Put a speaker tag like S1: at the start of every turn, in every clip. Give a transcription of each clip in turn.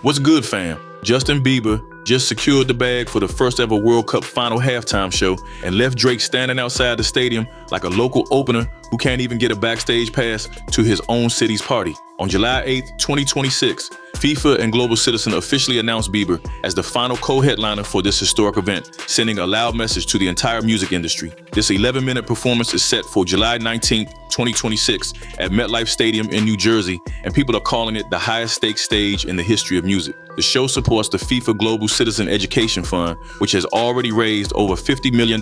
S1: What's good, fam? Justin Bieber just secured the bag for the first ever World Cup final halftime show and left Drake standing outside the stadium like a local opener who can't even get a backstage pass to his own city's party. On July 8th, 2026, FIFA and Global Citizen officially announced Bieber as the final co-headliner for this historic event, sending a loud message to the entire music industry. This 11-minute performance is set for July 19th, 2026 at MetLife Stadium in New Jersey, and people are calling it the highest stakes stage in the history of music. The show supports the FIFA Global Citizen Education Fund, which has already raised over $50 million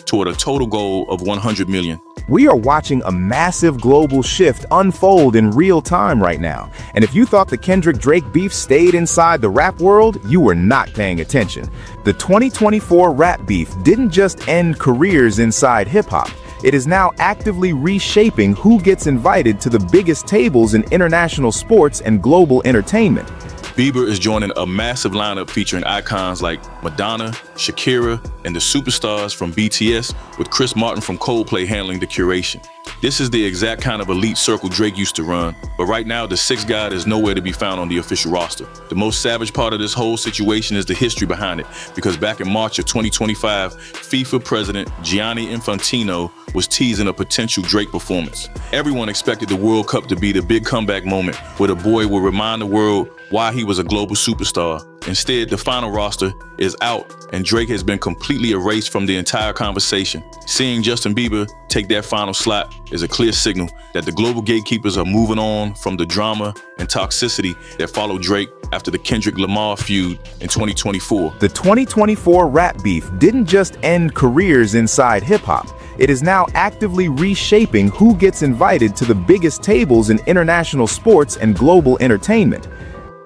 S1: toward a total goal of $100 million.
S2: We are watching a massive global shift unfold in real time right now. And if you thought the Kendrick-Drake beef stayed inside the rap world, you were not paying attention. The 2024 rap beef didn't just end careers inside hip-hop. It is now actively reshaping who gets invited to the biggest tables in international sports and global entertainment.
S1: Bieber is joining a massive lineup featuring icons like Madonna, Shakira, and the superstars from BTS, with Chris Martin from Coldplay handling the curation. This is the exact kind of elite circle Drake used to run, but right now the sixth god is nowhere to be found on the official roster. The most savage part of this whole situation is the history behind it, because back in March of 2025, FIFA president Gianni Infantino was teasing a potential Drake performance. Everyone expected the World Cup to be the big comeback moment where the boy will remind the world why he was a global superstar. Instead, the final roster is out and Drake has been completely erased from the entire conversation. Seeing Justin Bieber take that final slot is a clear signal that the global gatekeepers are moving on from the drama and toxicity that followed Drake after the Kendrick Lamar feud in 2024.
S2: The 2024 rap beef didn't just end careers inside hip-hop. It is now actively reshaping who gets invited to the biggest tables in international sports and global entertainment.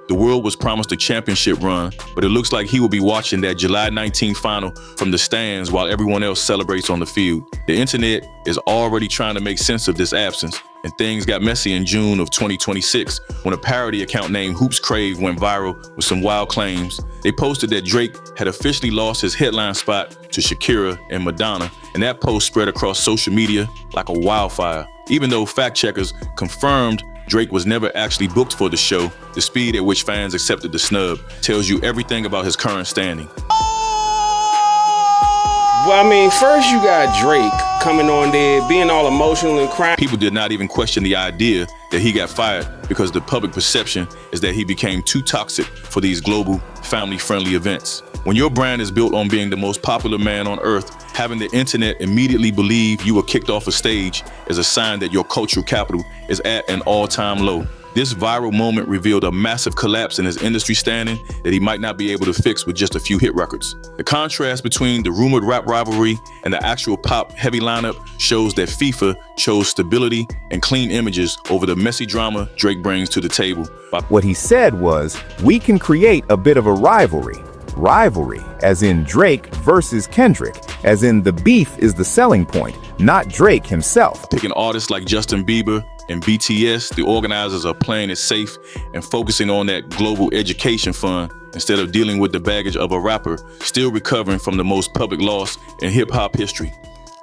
S1: The world was promised a championship run, but it looks like he will be watching that July 19th final from the stands while everyone else celebrates on the field. The internet is already trying to make sense of this absence, and things got messy in June of 2026 when a parody account named Hoops Crave went viral with some wild claims. They posted that Drake had officially lost his headline spot to Shakira and Madonna, and that post spread across social media like a wildfire. Even though fact checkers confirmed Drake was never actually booked for the show, the speed at which fans accepted the snub tells you everything about his current standing.
S3: Well, I mean, first you got Drake coming on there, being all emotional and crying.
S1: People did not even question the idea that he got fired because the public perception is that he became too toxic for these global, family-friendly events. When your brand is built on being the most popular man on earth, having the internet immediately believe you were kicked off a stage is a sign that your cultural capital is at an all-time low. This viral moment revealed a massive collapse in his industry standing that he might not be able to fix with just a few hit records. The contrast between the rumored rap rivalry and the actual pop-heavy lineup shows that FIFA chose stability and clean images over the messy drama Drake brings to the table.
S2: What he said was, we can create a bit of a rivalry. Rivalry, as in Drake versus Kendrick, as in the beef is the selling point, not Drake himself.
S1: Picking artists like Justin Bieber and BTS, the organizers are playing it safe and focusing on that global education fund instead of dealing with the baggage of a rapper still recovering from the most public loss in hip-hop history.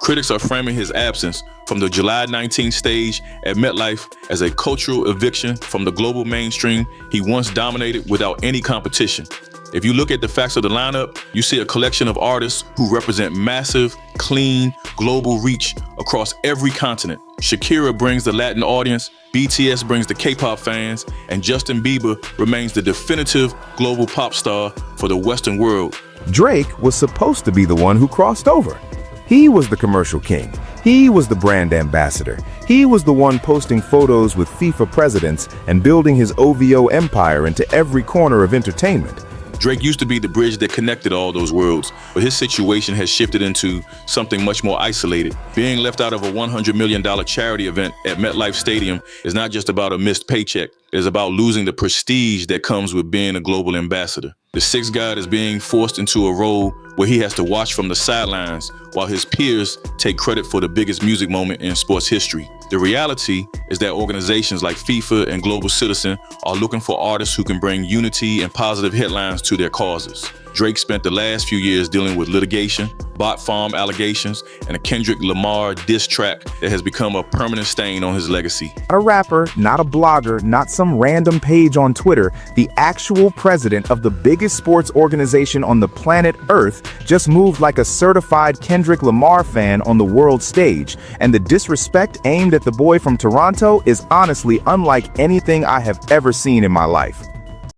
S1: Critics are framing his absence from the July 19th stage at MetLife as a cultural eviction from the global mainstream he once dominated without any competition. If you look at the facts of the lineup, you see a collection of artists who represent massive, clean, global reach across every continent. Shakira brings the Latin audience, BTS brings the K-pop fans, and Justin Bieber remains the definitive global pop star for the Western world.
S2: Drake was supposed to be the one who crossed over. He was the commercial king. He was the brand ambassador. He was the one posting photos with FIFA presidents and building his OVO empire into every corner of entertainment.
S1: Drake used to be the bridge that connected all those worlds, but his situation has shifted into something much more isolated. Being left out of a $100 million charity event at MetLife Stadium is not just about a missed paycheck. It's about losing the prestige that comes with being a global ambassador. The sixth god is being forced into a role where he has to watch from the sidelines while his peers take credit for the biggest music moment in sports history. The reality is that organizations like FIFA and Global Citizen are looking for artists who can bring unity and positive headlines to their causes. Drake spent the last few years dealing with litigation, bot farm allegations, and a Kendrick Lamar diss track that has become a permanent stain on his legacy.
S2: Not a rapper, not a blogger, not some random page on Twitter. The actual president of the biggest sports organization on the planet Earth just moved like a certified Kendrick Lamar fan on the world stage. And the disrespect aimed at the boy from Toronto is honestly unlike anything I have ever seen in my life.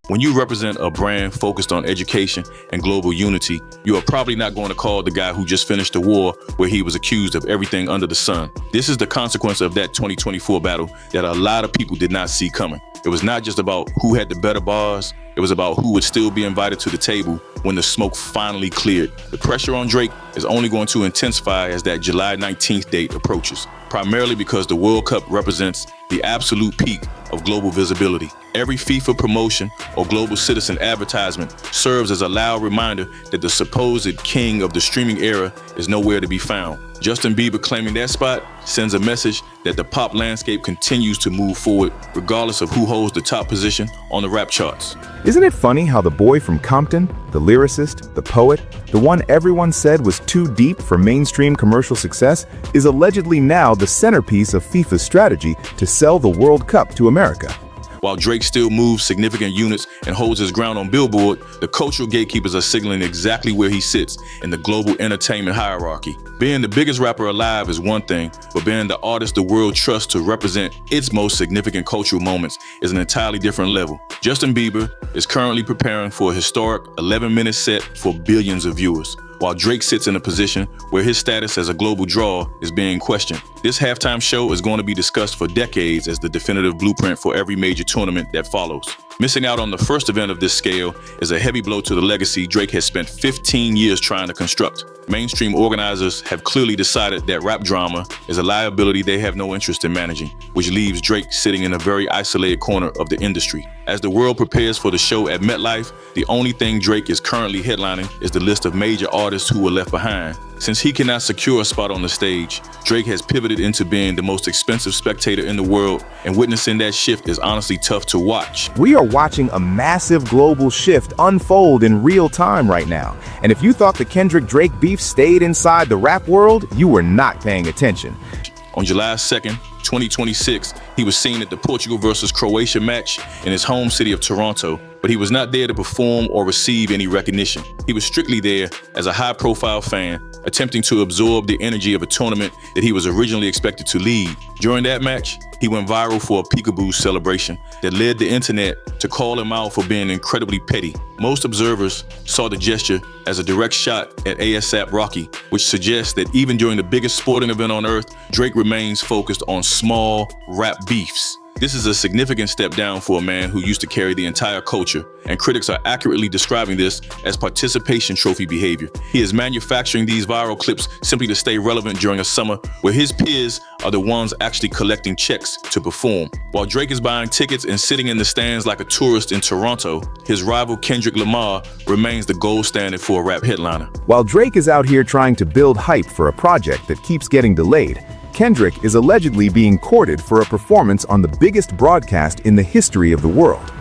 S1: When you represent a brand focused on education and global unity, you are probably not going to call the guy who just finished a war where he was accused of everything under the sun. This is the consequence of that 2024 battle that a lot of people did not see coming. It was not just about who had the better bars, it was about who would still be invited to the table when the smoke finally cleared. The pressure on Drake is only going to intensify as that July 19th date approaches, primarily because the World Cup represents the absolute peak of global visibility. Every FIFA promotion or Global Citizen advertisement serves as a loud reminder that the supposed king of the streaming era is nowhere to be found. Justin Bieber claiming that spot sends a message that the pop landscape continues to move forward regardless of who holds the top position on the rap charts.
S2: Isn't it funny how the boy from Compton, the lyricist, the poet, the one everyone said was too deep for mainstream commercial success, is allegedly now the centerpiece of FIFA's strategy to sell the World Cup to America?
S1: While Drake still moves significant units and holds his ground on Billboard, the cultural gatekeepers are signaling exactly where he sits in the global entertainment hierarchy. Being the biggest rapper alive is one thing, but being the artist the world trusts to represent its most significant cultural moments is an entirely different level. Justin Bieber is currently preparing for a historic 11-minute set for billions of viewers, while Drake sits in a position where his status as a global draw is being questioned. This halftime show is going to be discussed for decades as the definitive blueprint for every major tournament that follows. Missing out on the first event of this scale is a heavy blow to the legacy Drake has spent 15 years trying to construct. Mainstream organizers have clearly decided that rap drama is a liability they have no interest in managing, which leaves Drake sitting in a very isolated corner of the industry. As the world prepares for the show at MetLife, the only thing Drake is currently headlining is the list of major artists who were left behind. Since he cannot secure a spot on the stage, Drake has pivoted into being the most expensive spectator in the world, and witnessing that shift is honestly tough to watch.
S2: We are watching a massive global shift unfold in real time right now. And if you thought the Kendrick-Drake beef stayed inside the rap world, you were not paying attention.
S1: On July 2nd, 2026, he was seen at the Portugal versus Croatia match in his home city of Toronto, but he was not there to perform or receive any recognition. He was strictly there as a high-profile fan, attempting to absorb the energy of a tournament that he was originally expected to lead. During that match, he went viral for a peekaboo celebration that led the internet to call him out for being incredibly petty. Most observers saw the gesture as a direct shot at ASAP Rocky, which suggests that even during the biggest sporting event on earth, Drake remains focused on small rap beefs. This is a significant step down for a man who used to carry the entire culture, and critics are accurately describing this as participation trophy behavior. He is manufacturing these viral clips simply to stay relevant during a summer where his peers are the ones actually collecting checks to perform. While Drake is buying tickets and sitting in the stands like a tourist in Toronto, his rival Kendrick Lamar remains the gold standard for a rap headliner.
S2: While Drake is out here trying to build hype for a project that keeps getting delayed, Kendrick is allegedly being courted for a performance on the biggest broadcast in the history of the world.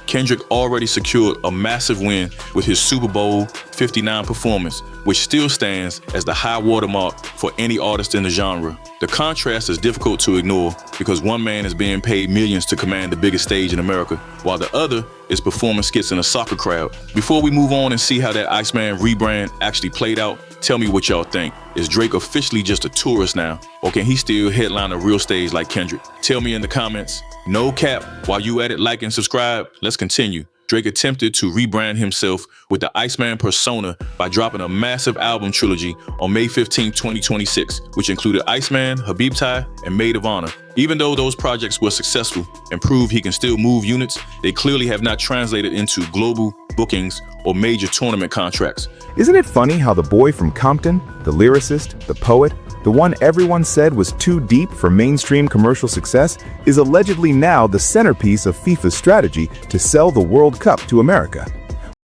S1: Kendrick already secured a massive win with his Super Bowl 59 performance, which still stands as the high watermark for any artist in the genre. The contrast is difficult to ignore because one man is being paid millions to command the biggest stage in America, while the other is performing skits in a soccer crowd. Before we move on and see how that Iceman rebrand actually played out, tell me what y'all think. Is Drake officially just a tourist now, or can he still headline a real stage like Kendrick? Tell me in the comments. No cap. While you at it, like and subscribe. Let's continue. Drake attempted to rebrand himself with the Iceman persona by dropping a massive album trilogy on May 15, 2026, which included Iceman, Habibti, and Maid of Honor. Even though those projects were successful and proved he can still move units, they clearly have not translated into global bookings or major tournament contracts.
S2: Isn't it funny how the boy from Compton, the lyricist, the poet, the one everyone said was too deep for mainstream commercial success, is allegedly now the centerpiece of FIFA's strategy to sell the World Cup to America?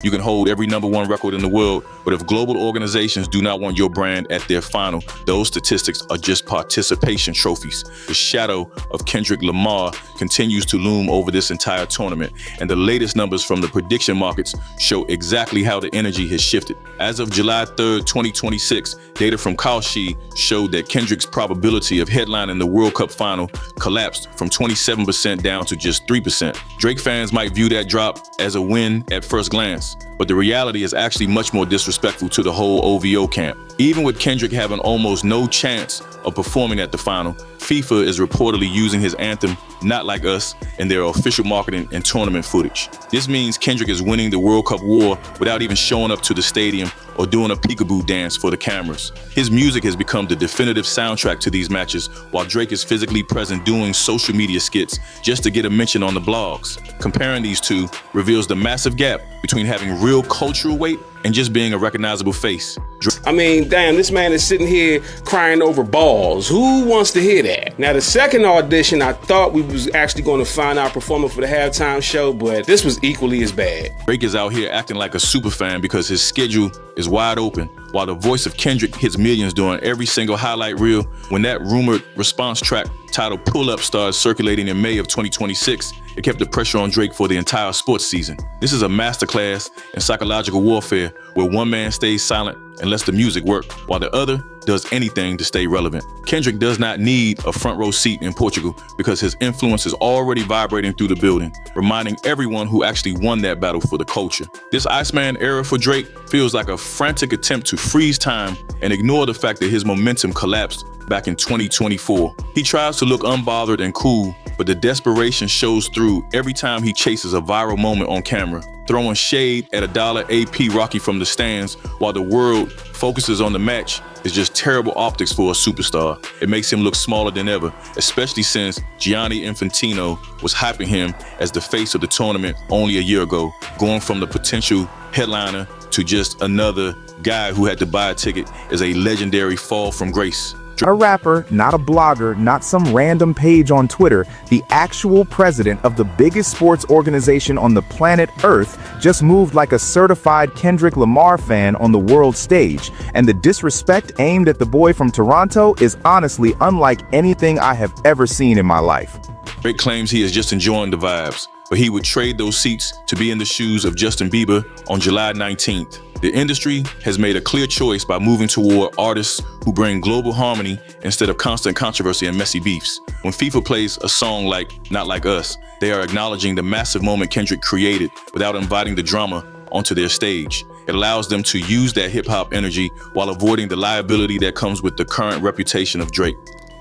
S1: You can hold every #1 record in the world, but if global organizations do not want your brand at their final, those statistics are just participation trophies. The shadow of Kendrick Lamar continues to loom over this entire tournament, and the latest numbers from the prediction markets show exactly how the energy has shifted. As of July 3rd, 2026, data from Kalshi showed that Kendrick's probability of headlining the World Cup final collapsed from 27% down to just 3%. Drake fans might view that drop as a win at first glance, but the reality is actually much more disrespectful to the whole OVO camp. Even with Kendrick having almost no chance of performing at the final, FIFA is reportedly using his anthem, Not Like Us, in their official marketing and tournament footage. This means Kendrick is winning the World Cup war without even showing up to the stadium or doing a peekaboo dance for the cameras. His music has become the definitive soundtrack to these matches, while Drake is physically present doing social media skits just to get a mention on the blogs. Comparing these two reveals the massive gap between having real cultural weight and just being a recognizable face.
S3: I mean, damn, this man is sitting here crying over balls. Who wants to hear that? Now, the second audition, I thought we was actually going to find our performer for the halftime show, but this was equally as bad.
S1: Drake is out here acting like a super fan because his schedule is wide open, while the voice of Kendrick hits millions during every single highlight reel. When that rumored response track titled Pull Up started circulating in May of 2026, it kept the pressure on Drake for the entire sports season. This is a masterclass in psychological warfare where one man stays silent and lets the music work, while the other does anything to stay relevant. Kendrick does not need a front row seat in Portugal because his influence is already vibrating through the building, reminding everyone who actually won that battle for the culture. This Iceman era for Drake feels like a frantic attempt to freeze time and ignore the fact that his momentum collapsed back in 2024. He tries to look unbothered and cool, but the desperation shows through every time he chases a viral moment on camera, throwing shade at $1 AP Rocky from the stands while the world focuses on the match is just terrible optics for a superstar. It makes him look smaller than ever, especially since Gianni Infantino was hyping him as the face of the tournament only a year ago, going from the potential headliner to just another guy who had to buy a ticket is a legendary fall from grace.
S2: A rapper, not a blogger, not some random page on Twitter, the actual president of the biggest sports organization on the planet Earth just moved like a certified Kendrick Lamar fan on the world stage, and the disrespect aimed at the boy from Toronto is honestly unlike anything I have ever seen in my life.
S1: Drake claims he is just enjoying the vibes, but he would trade those seats to be in the shoes of Justin Bieber on July 19th. The industry has made a clear choice by moving toward artists who bring global harmony instead of constant controversy and messy beefs. When FIFA plays a song like Not Like Us, they are acknowledging the massive moment Kendrick created without inviting the drama onto their stage. It allows them to use that hip-hop energy while avoiding the liability that comes with the current reputation of Drake.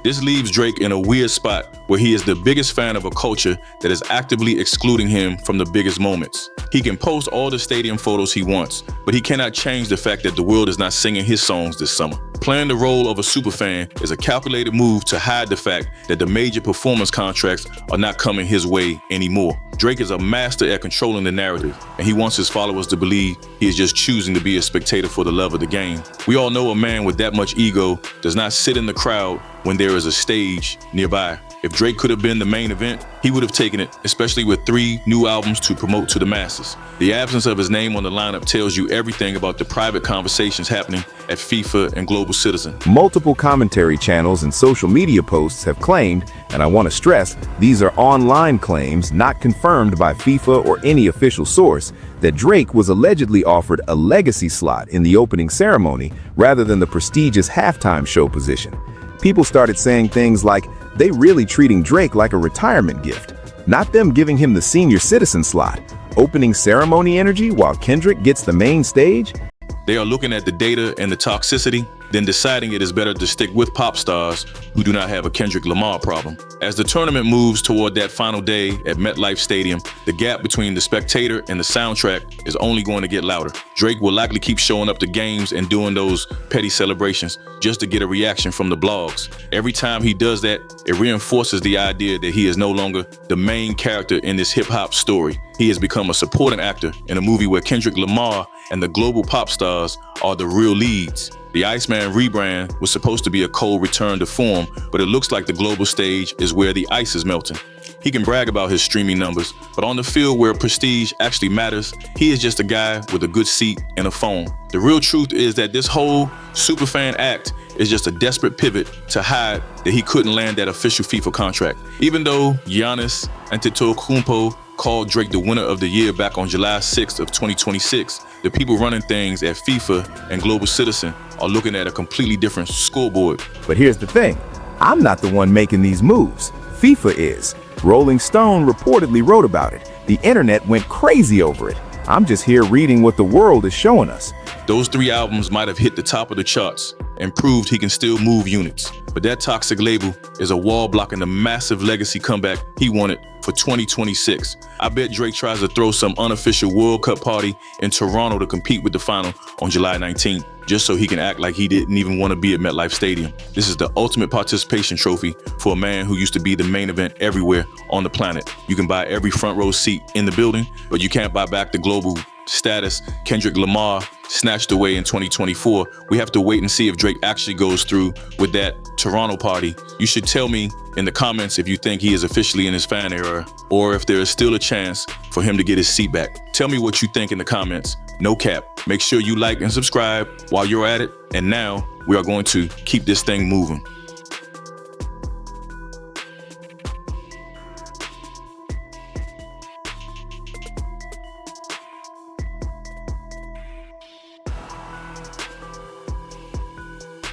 S1: This leaves Drake in a weird spot where he is the biggest fan of a culture that is actively excluding him from the biggest moments. He can post all the stadium photos he wants, but he cannot change the fact that the world is not singing his songs this summer. Playing the role of a superfan is a calculated move to hide the fact that the major performance contracts are not coming his way anymore. Drake is a master at controlling the narrative, and he wants his followers to believe he is just choosing to be a spectator for the love of the game. We all know a man with that much ego does not sit in the crowd when there is a stage nearby. If Drake could have been the main event, he would have taken it, especially with 3 new albums to promote to the masses. The absence of his name on the lineup tells you everything about the private conversations happening at FIFA and Global Citizen.
S2: Multiple commentary channels and social media posts have claimed, and I want to stress, these are online claims not confirmed by FIFA or any official source, that Drake was allegedly offered a legacy slot in the opening ceremony rather than the prestigious halftime show position. People started saying things like, they really treating Drake like a retirement gift, not them giving him the senior citizen slot. Opening ceremony energy while Kendrick gets the main stage?
S1: They are looking at the data and the toxicity, then deciding it is better to stick with pop stars who do not have a Kendrick Lamar problem. As the tournament moves toward that final day at MetLife Stadium, the gap between the spectator and the soundtrack is only going to get louder. Drake will likely keep showing up to games and doing those petty celebrations just to get a reaction from the blogs. Every time he does that, it reinforces the idea that he is no longer the main character in this hip-hop story. He has become a supporting actor in a movie where Kendrick Lamar and the global pop stars are the real leads. The Iceman Rebrand was supposed to be a cold return to form, but it looks like the global stage is where the ice is melting. He can brag about his streaming numbers, but on the field where prestige actually matters, he is just a guy with a good seat and a phone. The real truth is that this whole superfan act is just a desperate pivot to hide that he couldn't land that official FIFA contract. Even though Giannis Antetokounmpo called Drake the winner of the year back on July 6th of 2026, the people running things at FIFA and Global Citizen are looking at a completely different scoreboard.
S2: But here's the thing, I'm not the one making these moves. FIFA is. Rolling Stone reportedly wrote about it. The internet went crazy over it. I'm just here reading what the world is showing us.
S1: Those 3 albums might have hit the top of the charts and proved he can still move units. But that toxic label is a wall blocking the massive legacy comeback he wanted for 2026. I bet Drake tries to throw some unofficial World Cup party in Toronto to compete with the final on July 19th, just so he can act like he didn't even want to be at MetLife Stadium. This is the ultimate participation trophy for a man who used to be the main event everywhere on the planet. You can buy every front row seat in the building, but you can't buy back the global status Kendrick Lamar snatched away in 2024. We have to wait and see if Drake actually goes through with that Toronto party. You should tell me in the comments if you think he is officially in his fan era, or if there is still a chance for him to get his seat back. Tell me what you think in the comments. No cap. Make sure you like and subscribe while you're at it. And now we are going to keep this thing moving.